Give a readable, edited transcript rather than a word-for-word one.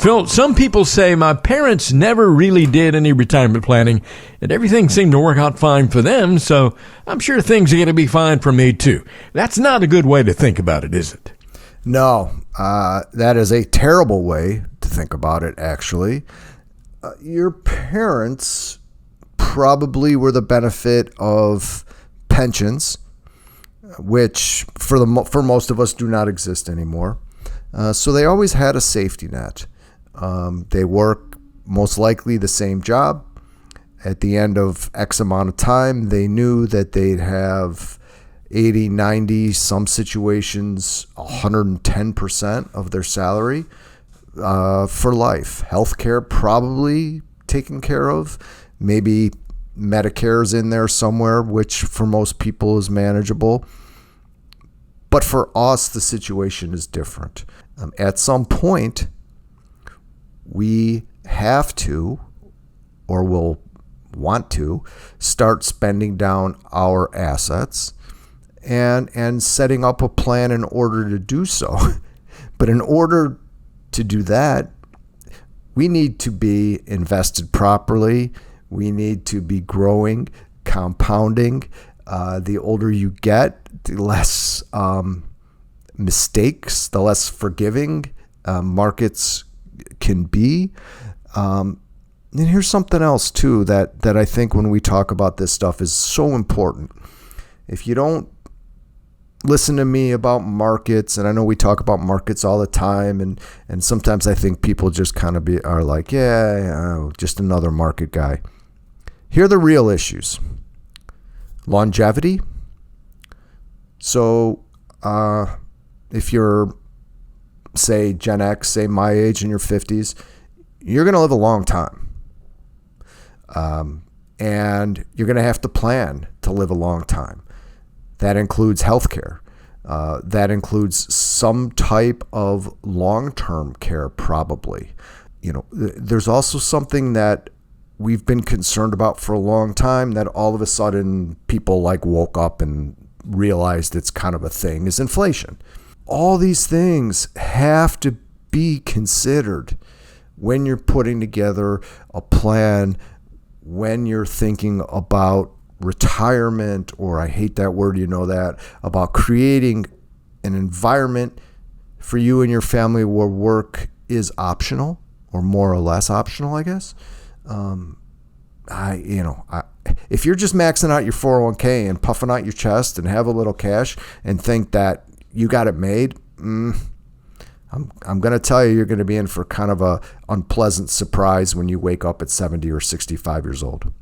Phil, some people say my parents never really did any retirement planning, and everything seemed to work out fine for them, so I'm sure things are going to be fine for me too. That's not a good way to think about it, is it? No, that is a terrible way to think about it, actually. Your parents probably were the benefit of pensions, which for most of us do not exist anymore. So they always had a safety net. They work most likely the same job. At the end of X amount of time, they knew that they'd have 80, 90, some situations, 110% of their salary for life. Healthcare probably taken care of. Maybe Medicare's in there somewhere, which for most people is manageable. But for us, the situation is different. At some point, we have to, or will want to, start spending down our assets and setting up a plan in order to do so. But in order to do that, we need to be invested properly. We need to be growing, compounding. The older you get, the less mistakes, the less forgiving markets can be. And here's something else too that I think when we talk about this stuff is so important. If you don't listen to me about markets, and I know we talk about markets all the time, and sometimes I think people just kind of are like, yeah, just another market guy. Here are the real issues. Longevity. So if you're, say, Gen X, say my age, in your 50s, you're going to live a long time. And you're going to have to plan to live a long time. That includes healthcare. That includes some type of long-term care, probably. There's also something that we've been concerned about for a long time that all of a sudden people woke up and realized it's kind of a thing, is inflation. All these things have to be considered when you're putting together a plan, when you're thinking about retirement, or I hate that word, about creating an environment for you and your family where work is optional, or more or less optional, I guess. If you're just maxing out your 401k and puffing out your chest and have a little cash and think that you got it made, I'm going to tell you're going to be in for kind of a unpleasant surprise when you wake up at 70 or 65 years old.